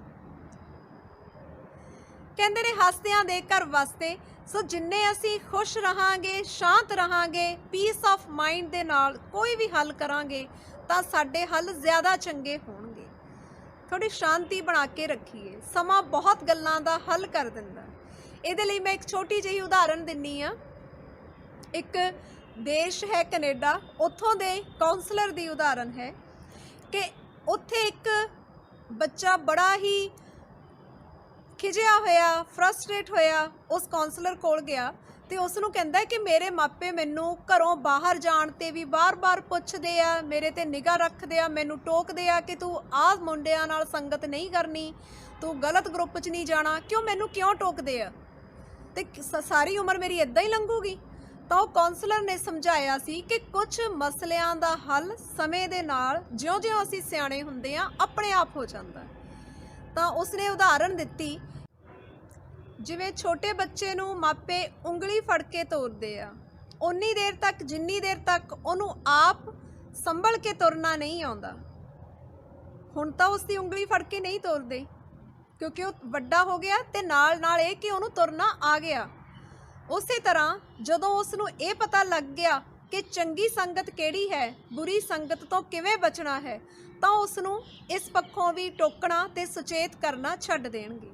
B: ਕਹਿੰਦੇ ਨੇ ਹੱਸਦਿਆਂ ਦੇ ਘਰ ਵਾਸਤੇ। ਸੋ ਜਿੰਨੇ ਅਸੀਂ ਖੁਸ਼ ਰਹਾਂਗੇ, ਸ਼ਾਂਤ ਰਹਾਂਗੇ, ਪੀਸ ਆਫ ਮਾਈਂਡ ਦੇ ਨਾਲ ਕੋਈ ਵੀ ਹੱਲ ਕਰਾਂਗੇ ਤਾਂ ਸਾਡੇ ਹੱਲ ਜ਼ਿਆਦਾ ਚੰਗੇ ਹੋਣਗੇ। ਥੋੜੀ ਸ਼ਾਂਤੀ ਬਣਾ ਕੇ ਰੱਖੀਏ, ਸਮਾਂ ਬਹੁਤ ਗੱਲਾਂ ਦਾ ਹੱਲ ਕਰ ਦਿੰਦਾ। ਇਹਦੇ ਲਈ ਮੈਂ ਇੱਕ ਛੋਟੀ ਜਿਹੀ ਉਦਾਹਰਨ ਦਿੰਨੀ ਆ। ਇੱਕ ਦੇਸ਼ ਹੈ ਕੈਨੇਡਾ, ਉੱਥੋਂ ਦੇ ਕਾਉਂਸਲਰ ਦੀ ਉਦਾਹਰਨ ਹੈ ਕਿ ਉੱਥੇ ਇੱਕ ਬੱਚਾ ਬੜਾ ਹੀ ਖਿਜਿਆ ਹੋਇਆ, ਫਰਸਟ੍ਰੇਟ ਹੋਇਆ ਉਸ ਕਾਉਂਸਲਰ ਕੋਲ ਗਿਆ ਤੇ ਉਸ ਨੂੰ ਕਹਿੰਦਾ ਕਿ ਮੇਰੇ ਮਾਪੇ ਮੈਨੂੰ ਘਰੋਂ ਬਾਹਰ ਜਾਣ ਤੇ ਵੀ ਬਾਰ-ਬਾਰ ਪੁੱਛਦੇ ਆ, ਮੇਰੇ ਤੇ ਨਿਗਾਹ ਰੱਖਦੇ ਆ, ਮੈਨੂੰ ਟੋਕਦੇ ਆ ਕਿ ਤੂੰ ਆਹ ਮੁੰਡਿਆਂ ਨਾਲ ਸੰਗਤ ਨਹੀਂ ਕਰਨੀ, ਤੂੰ ਗਲਤ ਗਰੁੱਪ 'ਚ ਨਹੀਂ ਜਾਣਾ। ਮੈਨੂੰ ਕਿਉਂ ਟੋਕਦੇ ਆ ਤੇ ਸਾਰੀ ਉਮਰ ਮੇਰੀ ਇਦਾਂ ਹੀ ਲੰਘੂਗੀ। ਤਾਂ ਉਹ ਕਾਉਂਸਲਰ ਨੇ ਸਮਝਾਇਆ ਸੀ ਕਿ ਕੁਝ ਮਸਲਿਆਂ ਦਾ ਹੱਲ ਸਮੇਂ ਦੇ ਨਾਲ, ਜਿਉਂ-ਜਿਉਂ ਅਸੀਂ ਸਿਆਣੇ ਹੁੰਦੇ ਆ, ਆਪਣੇ ਆਪ ਹੋ ਜਾਂਦਾ। ਤਾਂ ਉਸਨੇ ਉਦਾਹਰਨ ਦਿੱਤੀ, ਜਿਵੇਂ ਛੋਟੇ ਬੱਚੇ ਨੂੰ ਮਾਪੇ ਉਂਗਲੀ ਫੜ ਕੇ ਤੋਰਦੇ ਆ, ਉਨੀ ਦੇਰ ਤੱਕ ਜਿੰਨੀ ਦੇਰ ਤੱਕ ਉਹਨੂੰ ਆਪ ਸੰਭਲ ਕੇ ਤੁਰਨਾ ਨਹੀਂ ਆਉਂਦਾ। ਹੁਣ ਤਾਂ ਉਸਦੀ ਉਂਗਲੀ ਫੜ ਕੇ ਨਹੀਂ ਤੋਰਦੇ ਕਿਉਂਕਿ ਉਹ ਵੱਡਾ ਹੋ ਗਿਆ ਤੇ ਨਾਲ ਨਾਲ ਇਹ ਕਿ ਉਹਨੂੰ ਤੁਰਨਾ ਆ ਗਿਆ। ਉਸੇ ਤਰ੍ਹਾਂ ਜਦੋਂ ਉਸ ਨੂੰ ਇਹ ਪਤਾ ਲੱਗ ਗਿਆ ਕਿ ਚੰਗੀ ਸੰਗਤ ਕਿਹੜੀ ਹੈ, ਬੁਰੀ ਸੰਗਤ ਤੋਂ ਕਿਵੇਂ ਬਚਣਾ ਹੈ, ਤਾਂ ਉਸ ਨੂੰ ਇਸ ਪੱਖੋਂ ਵੀ ਟੋਕਣਾ ਤੇ ਸੁਚੇਤ ਕਰਨਾ ਛੱਡ ਦੇਣਗੇ।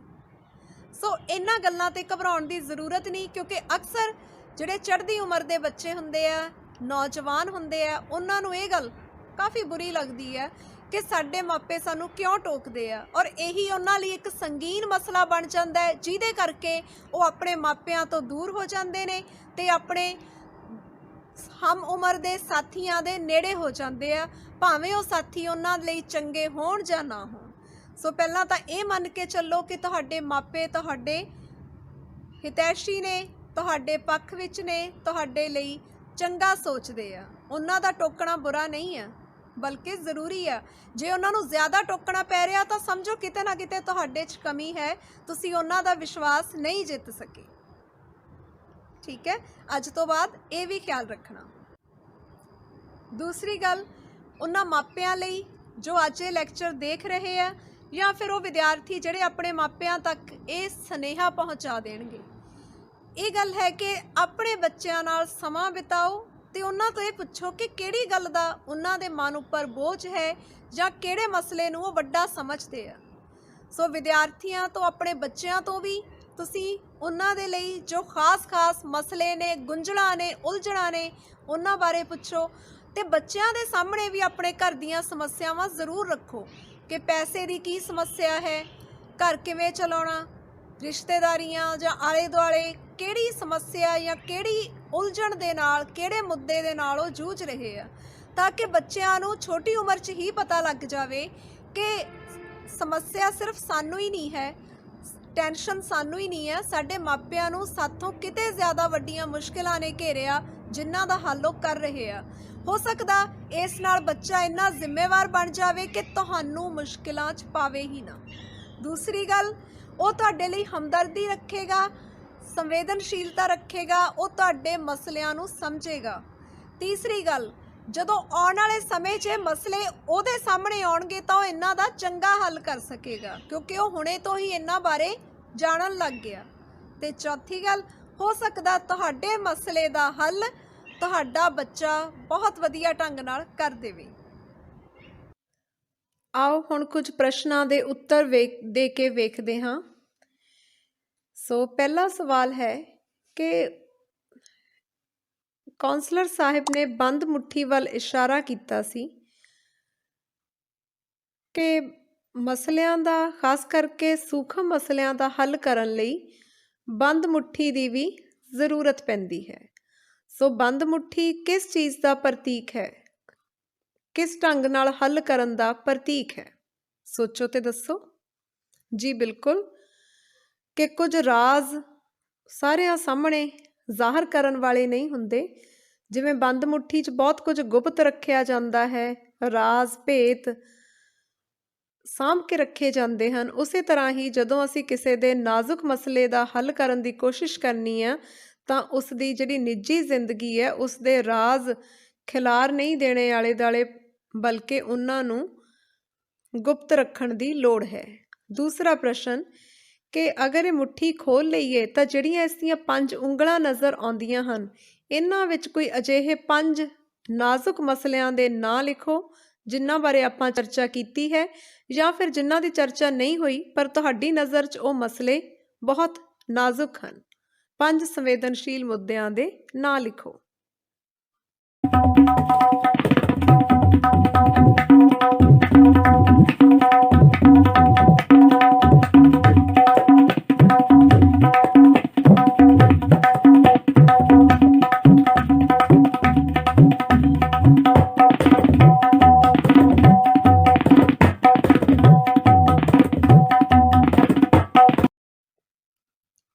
B: ਸੋ ਇਹਨਾਂ ਗੱਲਾਂ ਤੇ ਘਬਰਾਉਣ ਦੀ ਜ਼ਰੂਰਤ ਨਹੀਂ, ਕਿਉਂਕਿ ਅਕਸਰ ਜਿਹੜੇ ਚੜ੍ਹਦੀ ਉਮਰ ਦੇ ਬੱਚੇ ਹੁੰਦੇ ਆ, ਨੌਜਵਾਨ ਹੁੰਦੇ ਆ, ਉਹਨਾਂ ਨੂੰ ਇਹ ਗੱਲ ਕਾਫੀ ਬੁਰੀ ਲੱਗਦੀ ਹੈ ਕਿ ਸਾਡੇ ਮਾਪੇ ਸਾਨੂੰ ਕਿਉਂ ਟੋਕਦੇ ਆ, ਔਰ ਇਹੀ ਉਹਨਾਂ ਲਈ ਇੱਕ ਸੰਗੀਨ ਮਸਲਾ ਬਣ ਜਾਂਦਾ ਹੈ, ਜਿਹਦੇ ਕਰਕੇ ਉਹ ਆਪਣੇ ਮਾਪਿਆਂ ਤੋਂ ਦੂਰ ਹੋ ਜਾਂਦੇ ਨੇ ਤੇ ਆਪਣੇ ਹਮ ਉਮਰ ਦੇ ਸਾਥੀਆਂ ਦੇ ਨੇੜੇ ਹੋ ਜਾਂਦੇ ਆ, ਭਾਵੇਂ ਉਹ ਸਾਥੀ ਉਹਨਾਂ ਲਈ ਚੰਗੇ ਹੋਣ ਜਾਂ ਨਾ ਹੋਣ। ਸੋ ਪਹਿਲਾਂ ਤਾਂ ਇਹ ਮੰਨ ਕੇ ਚੱਲੋ ਕਿ ਤੁਹਾਡੇ ਮਾਪੇ ਤੁਹਾਡੇ ਹਿਤੈਸ਼ੀ ਨੇ, ਤੁਹਾਡੇ ਪੱਖ ਵਿੱਚ ਨੇ, ਤੁਹਾਡੇ ਲਈ ਚੰਗਾ ਸੋਚਦੇ ਆ। ਉਹਨਾਂ ਦਾ ਟੋਕਣਾ ਬੁਰਾ ਨਹੀਂ ਆ, ਬਲਕਿ ਜ਼ਰੂਰੀ ਆ। ਜੇ ਉਹਨਾਂ ਨੂੰ ਜ਼ਿਆਦਾ ਟੋਕਣਾ ਪੈ ਰਿਹਾ ਤਾਂ ਸਮਝੋ ਕਿਤੇ ਨਾ ਕਿਤੇ ਤੁਹਾਡੇ 'ਚ ਕਮੀ ਹੈ, ਤੁਸੀਂ ਉਹਨਾਂ ਦਾ ਵਿਸ਼ਵਾਸ ਨਹੀਂ ਜਿੱਤ ਸਕੇ। ਠੀਕ ਹੈ, ਅੱਜ ਤੋਂ ਬਾਅਦ ਇਹ ਵੀ ਖਿਆਲ ਰੱਖਣਾ। ਦੂਸਰੀ ਗੱਲ, ਉਹਨਾਂ ਮਾਪਿਆਂ ਲਈ ਜੋ ਅੱਜ ਇਹ ਲੈਕਚਰ ਦੇਖ ਰਹੇ ਆ, ਜਾਂ ਫਿਰ ਉਹ ਵਿਦਿਆਰਥੀ ਜਿਹੜੇ ਆਪਣੇ ਮਾਪਿਆਂ ਤੱਕ ਇਹ ਸੁਨੇਹਾ ਪਹੁੰਚਾ ਦੇਣਗੇ, ਇਹ ਗੱਲ ਹੈ ਕਿ ਆਪਣੇ ਬੱਚਿਆਂ ਨਾਲ ਸਮਾਂ ਬਿਤਾਓ ਤੇ ਉਹਨਾਂ ਤੋਂ ਇਹ ਪੁੱਛੋ ਕਿ ਕਿਹੜੀ ਗੱਲ ਦਾ ਉਹਨਾਂ ਦੇ ਮਨ ਉੱਪਰ ਬੋਝ ਹੈ ਜਾਂ ਕਿਹੜੇ ਮਸਲੇ ਨੂੰ ਉਹ ਵੱਡਾ ਸਮਝਦੇ ਆ। ਸੋ ਵਿਦਿਆਰਥੀਆਂ ਤੋਂ, ਆਪਣੇ ਬੱਚਿਆਂ ਤੋਂ ਵੀ ਤੁਸੀਂ ਉਹਨਾਂ ਦੇ ਲਈ ਜੋ ਖਾਸ ਮਸਲੇ ਨੇ, ਗੁੰਝਲਾਂ ਨੇ, ਉਲਝਣਾਂ ਨੇ, ਉਹਨਾਂ ਬਾਰੇ ਪੁੱਛੋ। ਤੇ ਬੱਚਿਆਂ ਦੇ ਸਾਹਮਣੇ ਵੀ ਆਪਣੇ ਘਰ ਦੀਆਂ ਸਮੱਸਿਆਵਾਂ ਜ਼ਰੂਰ ਰੱਖੋ ਕਿ ਪੈਸੇ ਦੀ ਕੀ ਸਮੱਸਿਆ ਹੈ, ਘਰ ਕਿਵੇਂ ਚਲਾਉਣਾ, ਰਿਸ਼ਤੇਦਾਰੀਆਂ ਜਾਂ ਆਲੇ ਦੁਆਲੇ ਕਿਹੜੀ ਸਮੱਸਿਆ ਜਾਂ ਕਿਹੜੀ ਉਲਝਣ ਦੇ ਨਾਲ, ਕਿਹੜੇ ਮੁੱਦੇ ਦੇ ਨਾਲ ਉਹ ਜੂਝ ਰਹੇ ਆ, ਤਾਂ ਕਿ ਬੱਚਿਆਂ ਨੂੰ ਛੋਟੀ ਉਮਰ 'ਚ ਹੀ ਪਤਾ ਲੱਗ ਜਾਵੇ ਕਿ ਸਮੱਸਿਆ ਸਿਰਫ ਸਾਨੂੰ ਹੀ ਨਹੀਂ ਹੈ, ਟੈਨਸ਼ਨ ਸਾਨੂੰ ਹੀ ਨਹੀਂ ਹੈ, ਸਾਡੇ ਮਾਪਿਆਂ ਨੂੰ ਸਾਥੋਂ ਕਿਤੇ ਜ਼ਿਆਦਾ ਵੱਡੀਆਂ ਮੁਸ਼ਕਿਲਾਂ ਨੇ ਘੇਰਿਆ ਜਿਨ੍ਹਾਂ ਦਾ ਹੱਲ ਉਹ ਕਰ ਰਹੇ ਆ। ਹੋ ਸਕਦਾ ਇਸ ਨਾਲ ਬੱਚਾ ਇੰਨਾ ਜ਼ਿੰਮੇਵਾਰ ਬਣ ਜਾਵੇ ਕਿ ਤੁਹਾਨੂੰ ਮੁਸ਼ਕਿਲਾਂ 'ਚ ਪਾਵੇ ਹੀ ਨਾ। ਦੂਸਰੀ ਗੱਲ, ਉਹ ਤੁਹਾਡੇ ਲਈ ਹਮਦਰਦੀ ਰੱਖੇਗਾ, ਸੰਵੇਦਨਸ਼ੀਲਤਾ ਰੱਖੇਗਾ, ਉਹ ਤੁਹਾਡੇ ਮਸਲਿਆਂ ਨੂੰ ਸਮਝੇਗਾ। ਤੀਸਰੀ ਗੱਲ, ਜਦੋਂ ਆਉਣ ਵਾਲੇ ਸਮੇਂ 'ਚ ਮਸਲੇ ਉਹਦੇ ਸਾਹਮਣੇ ਆਉਣਗੇ ਤਾਂ ਉਹ ਇਹਨਾਂ ਦਾ ਚੰਗਾ ਹੱਲ ਕਰ ਸਕੇਗਾ, ਕਿਉਂਕਿ ਉਹ ਹੁਣੇ ਤੋਂ ਹੀ ਇਹਨਾਂ ਬਾਰੇ ਜਾਣਨ ਲੱਗ ਗਿਆ। ਤੇ ਚੌਥੀ ਗੱਲ, ਹੋ ਸਕਦਾ ਤੁਹਾਡੇ ਮਸਲੇ ਦਾ ਹੱਲ ਤੁਹਾਡਾ ਬੱਚਾ ਬਹੁਤ ਵਧੀਆ ਢੰਗ ਨਾਲ ਕਰ ਦੇਵੇ। ਆਓ ਹੁਣ ਕੁਝ ਪ੍ਰਸ਼ਨਾਂ ਦੇ ਉੱਤਰ ਦੇ ਕੇ ਵੇਖਦੇ ਹਾਂ। ਸੋ ਪਹਿਲਾ ਸਵਾਲ ਹੈ ਕਿ ਕਾਉਂਸਲਰ ਸਾਹਿਬ ਨੇ ਬੰਦ ਮੁੱਠੀ ਵੱਲ ਇਸ਼ਾਰਾ ਕੀਤਾ ਸੀ ਕਿ
A: ਮਸਲਿਆਂ ਦਾ, ਖਾਸ ਕਰਕੇ ਸੂਖਮ ਮਸਲਿਆਂ ਦਾ ਹੱਲ ਕਰਨ ਲਈ ਬੰਦ ਮੁੱਠੀ ਦੀ ਵੀ ਜ਼ਰੂਰਤ ਪੈਂਦੀ ਹੈ। ਸੋ ਬੰਦ ਮੁੱਠੀ ਕਿਸ ਚੀਜ਼ ਦਾ ਪ੍ਰਤੀਕ ਹੈ? ਕਿਸ ਢੰਗ ਨਾਲ ਹੱਲ ਕਰਨ ਦਾ ਪ੍ਰਤੀਕ ਹੈ? ਸੋਚੋ ਤੇ ਦੱਸੋ। ਜੀ ਬਿਲਕੁਲ, ਕਿ ਕੁਝ ਰਾਜ਼ ਸਾਰਿਆਂ ਸਾਹਮਣੇ ਜ਼ਾਹਰ ਕਰਨ ਵਾਲੇ ਨਹੀਂ ਹੁੰਦੇ। ਜਿਵੇਂ ਬੰਦ ਮੁੱਠੀ 'ਚ ਬਹੁਤ ਕੁਝ ਗੁਪਤ ਰੱਖਿਆ ਜਾਂਦਾ ਹੈ, ਰਾਜ਼ ਭੇਤ ਸਾਂਭ ਕੇ ਰੱਖੇ ਜਾਂਦੇ ਹਨ। ਉਸੇ ਤਰ੍ਹਾਂ ਹੀ ਜਦੋਂ ਅਸੀਂ ਕਿਸੇ ਦੇ ਨਾਜ਼ੁਕ ਮਸਲੇ ਦਾ ਹੱਲ ਕਰਨ ਦੀ ਕੋਸ਼ਿਸ਼ ਕਰਨੀ ਆ ਤਾਂ ਉਸ ਦੀ ਜਿਹੜੀ ਨਿੱਜੀ ਜ਼ਿੰਦਗੀ ਹੈ, ਉਸ ਦੇ ਰਾਜ਼ ਖਿਲਾਰ ਨਹੀਂ ਦੇਣੇ ਆਲੇ ਦੁਆਲੇ, ਬਲਕਿ ਉਹਨਾਂ ਨੂੰ ਗੁਪਤ ਰੱਖਣ ਦੀ ਲੋੜ ਹੈ। ਦੂਸਰਾ ਪ੍ਰਸ਼ਨ ਕਿ ਅਗਰ ਇਹ ਮੁੱਠੀ ਖੋਲ੍ਹ ਲਈਏ ਤਾਂ ਜਿਹੜੀਆਂ ਇਸ ਦੀਆਂ 5 ਉਂਗਲਾਂ ਨਜ਼ਰ ਆਉਂਦੀਆਂ ਹਨ, ਇਹਨਾਂ ਵਿੱਚ ਕੋਈ ਅਜਿਹੇ 5 ਨਾਜ਼ੁਕ ਮਸਲਿਆਂ ਦੇ ਨਾਂ ਲਿਖੋ ਜਿਨ੍ਹਾਂ ਬਾਰੇ ਆਪਾਂ ਚਰਚਾ ਕੀਤੀ ਹੈ, ਜਾਂ ਫਿਰ ਜਿਨ੍ਹਾਂ ਦੀ ਚਰਚਾ ਨਹੀਂ ਹੋਈ ਪਰ ਤੁਹਾਡੀ ਨਜ਼ਰ 'ਚ ਉਹ ਮਸਲੇ ਬਹੁਤ ਨਾਜ਼ੁਕ ਹਨ। 5 ਸੰਵੇਦਨਸ਼ੀਲ ਮੁੱਦਿਆਂ ਦੇ ਨਾਂ ਲਿਖੋ।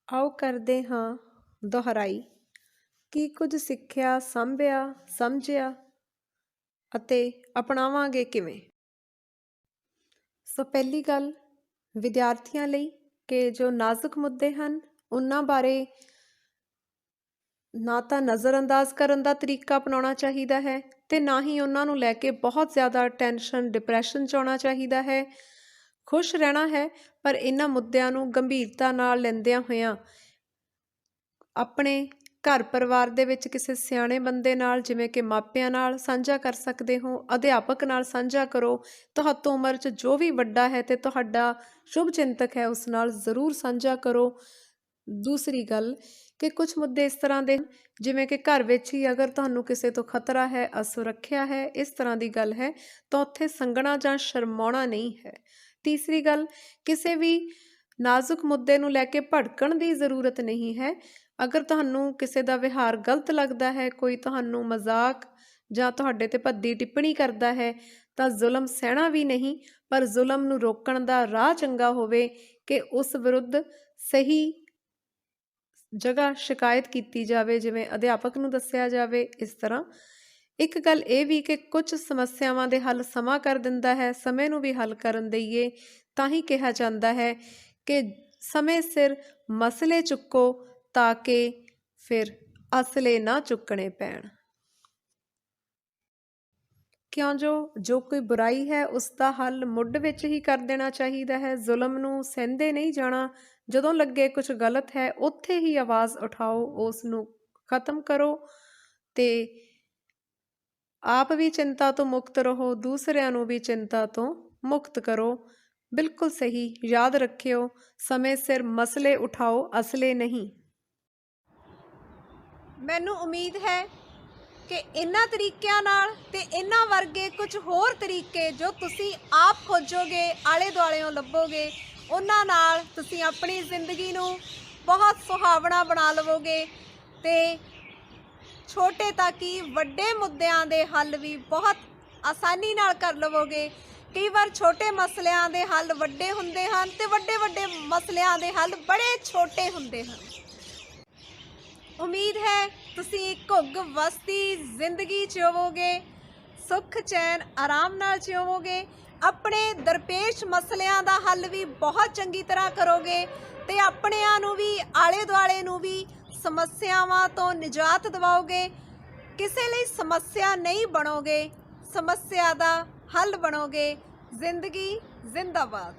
A: ਆਓ ਕਰਦੇ ਹਾਂ ਦੁਹਰਾਈ। ਕੀ ਕੁਝ ਸਿੱਖਿਆ, ਸਾਂਭਿਆ, ਸਮਝਿਆ ਅਤੇ ਅਪਣਾਵਾਂਗੇ ਕਿਵੇਂ? ਸੋ ਪਹਿਲੀ ਗੱਲ ਵਿਦਿਆਰਥੀਆਂ ਲਈ ਕਿ ਜੋ ਨਾਜ਼ੁਕ ਮੁੱਦੇ ਹਨ ਉਹਨਾਂ ਬਾਰੇ ਨਾ ਤਾਂ ਨਜ਼ਰਅੰਦਾਜ਼ ਕਰਨ ਦਾ ਤਰੀਕਾ ਅਪਣਾਉਣਾ ਚਾਹੀਦਾ ਹੈ ਤੇ ਨਾ ਹੀ ਉਹਨਾਂ ਨੂੰ ਲੈ ਕੇ ਬਹੁਤ ਜ਼ਿਆਦਾ ਟੈਨਸ਼ਨ, ਡਿਪਰੈਸ਼ਨ 'ਚ ਆਉਣਾ ਚਾਹੀਦਾ ਹੈ। ਖੁਸ਼ ਰਹਿਣਾ ਹੈ, ਪਰ ਇਹਨਾਂ ਮੁੱਦਿਆਂ ਨੂੰ ਗੰਭੀਰਤਾ ਨਾਲ ਲੈਂਦਿਆਂ ਹੋਇਆਂ ਆਪਣੇ ਘਰ ਪਰਿਵਾਰ ਦੇ ਵਿੱਚ ਕਿਸੇ ਸਿਆਣੇ ਬੰਦੇ ਨਾਲ, ਜਿਵੇਂ ਕਿ ਮਾਪਿਆਂ ਨਾਲ ਸਾਂਝਾ ਕਰ ਸਕਦੇ ਹੋ, ਅਧਿਆਪਕ ਨਾਲ ਸਾਂਝਾ ਕਰੋ। ਤੁਹਾਤੋਂ ਉਮਰ 'ਚ ਜੋ ਵੀ ਵੱਡਾ ਹੈ ਤੇ ਤੁਹਾਡਾ ਸ਼ੁਭ ਚਿੰਤਕ ਹੈ ਉਸ ਨਾਲ ਜ਼ਰੂਰ ਸਾਂਝਾ ਕਰੋ। ਦੂਸਰੀ ਗੱਲ ਕਿ ਕੁਝ ਮੁੱਦੇ ਇਸ ਤਰ੍ਹਾਂ ਦੇ ਜਿਵੇਂ ਕਿ ਘਰ ਵਿੱਚ ਹੀ ਅਗਰ ਤੁਹਾਨੂੰ ਕਿਸੇ ਤੋਂ ਖਤਰਾ ਹੈ, ਅਸੁਰੱਖਿਆ ਹੈ, ਇਸ ਤਰ੍ਹਾਂ ਦੀ ਗੱਲ ਹੈ ਤਾਂ ਉੱਥੇ ਸੰਗਣਾ ਜਾਂ ਸ਼ਰਮਾਉਣਾ ਨਹੀਂ ਹੈ। ਤੀਸਰੀ ਗੱਲ, ਕਿਸੇ ਵੀ ਨਾਜ਼ੁਕ ਮੁੱਦੇ ਨੂੰ ਲੈ ਕੇ ਭੜਕਣ ਦੀ ਜ਼ਰੂਰਤ ਨਹੀਂ ਹੈ। ਅਗਰ ਤੁਹਾਨੂੰ ਕਿਸੇ ਦਾ ਵਿਹਾਰ ਗਲਤ ਲੱਗਦਾ ਹੈ, ਕੋਈ ਤੁਹਾਨੂੰ ਮਜ਼ਾਕ ਜਾਂ ਤੁਹਾਡੇ ਤੇ ਭੱਦੀ ਟਿੱਪਣੀ ਕਰਦਾ ਹੈ, ਤਾਂ ਜ਼ੁਲਮ ਸਹਿਣਾ ਵੀ ਨਹੀਂ, ਪਰ ਜ਼ੁਲਮ ਨੂੰ ਰੋਕਣ ਦਾ ਰਾਹ ਚੰਗਾ ਹੋਵੇ ਕਿ ਉਸ ਵਿਰੁੱਧ ਸਹੀ ਜਗ੍ਹਾ ਸ਼ਿਕਾਇਤ ਕੀਤੀ ਜਾਵੇ, ਜਿਵੇਂ ਅਧਿਆਪਕ ਨੂੰ ਦੱਸਿਆ ਜਾਵੇ। ਇਸ ਤਰ੍ਹਾਂ ਇੱਕ ਗੱਲ ਇਹ ਵੀ ਕਿ ਕੁਝ ਸਮੱਸਿਆਵਾਂ ਦੇ ਹੱਲ ਸਮਾਂ ਕਰ ਦਿੰਦਾ ਹੈ, ਸਮੇਂ ਨੂੰ ਵੀ ਹੱਲ ਕਰਨ ਦੇਈਏ। ਤਾਂ ਹੀ ਕਿਹਾ ਜਾਂਦਾ ਹੈ ਕਿ ਸਮੇਂ ਸਿਰ ਮਸਲੇ ਚੁੱਕੋ ਤਾਂ ਕਿ ਫਿਰ ਅਸਲੇ ਨਾ ਚੁੱਕਣੇ ਪੈਣ। ਕਿਉਂ ਜੋ ਕੋਈ ਬੁਰਾਈ ਹੈ ਉਸ ਦਾ ਹੱਲ ਮੁੱਢ ਵਿੱਚ ਹੀ ਕਰ ਦੇਣਾ ਚਾਹੀਦਾ ਹੈ। ਜ਼ੁਲਮ ਨੂੰ ਸਹਿੰਦੇ ਨਹੀਂ ਜਾਣਾ। ਜਦੋਂ ਲੱਗੇ ਕੁਝ ਗਲਤ ਹੈ ਉੱਥੇ ਹੀ ਆਵਾਜ਼ ਉਠਾਓ, ਉਸ ਨੂੰ ਖਤਮ ਕਰੋ ਤੇ ਆਪ ਵੀ ਚਿੰਤਾ ਤੋਂ ਮੁਕਤ ਰਹੋ, ਦੂਸਰਿਆਂ ਨੂੰ ਵੀ ਚਿੰਤਾ ਤੋਂ ਮੁਕਤ ਕਰੋ। ਬਿਲਕੁਲ ਸਹੀ। ਯਾਦ ਰੱਖਿਓ, ਸਮੇਂ ਸਿਰ ਮਸਲੇ ਉਠਾਓ, ਅਸਲੇ ਨਹੀਂ।
B: ਮੈਨੂੰ ਉਮੀਦ ਹੈ ਕਿ ਇਹਨਾਂ ਤਰੀਕਿਆਂ ਨਾਲ ਤੇ ਇਹਨਾਂ ਵਰਗੇ ਕੁਝ ਹੋਰ ਤਰੀਕੇ ਜੋ ਤੁਸੀਂ ਆਪ ਖੋਜੋਗੇ, ਆਲੇ ਦੁਆਲਿਓਂ ਲੱਭੋਗੇ, ਉਹਨਾਂ ਨਾਲ ਤੁਸੀਂ ਆਪਣੀ ਜ਼ਿੰਦਗੀ ਨੂੰ ਬਹੁਤ ਸੁਹਾਵਣਾ ਬਣਾ ਲਵੋਗੇ ਤੇ ਛੋਟੇ ਤਾਂ ਕਿ ਵੱਡੇ ਮੁੱਦਿਆਂ ਦੇ ਹੱਲ ਵੀ ਬਹੁਤ ਆਸਾਨੀ ਨਾਲ ਕਰ ਲਵੋਗੇ। ਕਈ ਵਾਰ ਛੋਟੇ ਮਸਲਿਆਂ ਦੇ ਹੱਲ ਵੱਡੇ ਹੁੰਦੇ ਹਨ ਤੇ ਵੱਡੇ ਮਸਲਿਆਂ ਦੇ ਹੱਲ ਬੜੇ ਛੋਟੇ ਹੁੰਦੇ ਹਨ। ਉਮੀਦ ਹੈ ਤੁਸੀਂ ਘੁੱਗ ਵਸਦੀ ਜ਼ਿੰਦਗੀ ਜਿਉਵੋਗੇ, ਸੁੱਖ ਚੈਨ ਆਰਾਮ ਨਾਲ ਜਿਉਵੋਗੇ, ਆਪਣੇ ਦਰਪੇਸ਼ ਮਸਲਿਆਂ ਦਾ ਹੱਲ ਵੀ ਬਹੁਤ ਚੰਗੀ ਤਰ੍ਹਾਂ ਕਰੋਗੇ ਤੇ ਆਪਣਿਆਂ ਨੂੰ ਵੀ, ਆਲੇ ਦੁਆਲੇ ਨੂੰ ਵੀ ਸਮੱਸਿਆਵਾਂ ਤੋਂ ਨਿਜਾਤ ਦਿਵਾਓਗੇ। ਕਿਸੇ ਲਈ ਸਮੱਸਿਆ ਨਹੀਂ ਬਣੋਗੇ, ਸਮੱਸਿਆ ਦਾ ਹੱਲ ਬਣੋਗੇ। ਜ਼ਿੰਦਗੀ ਜ਼ਿੰਦਾਬਾਦ।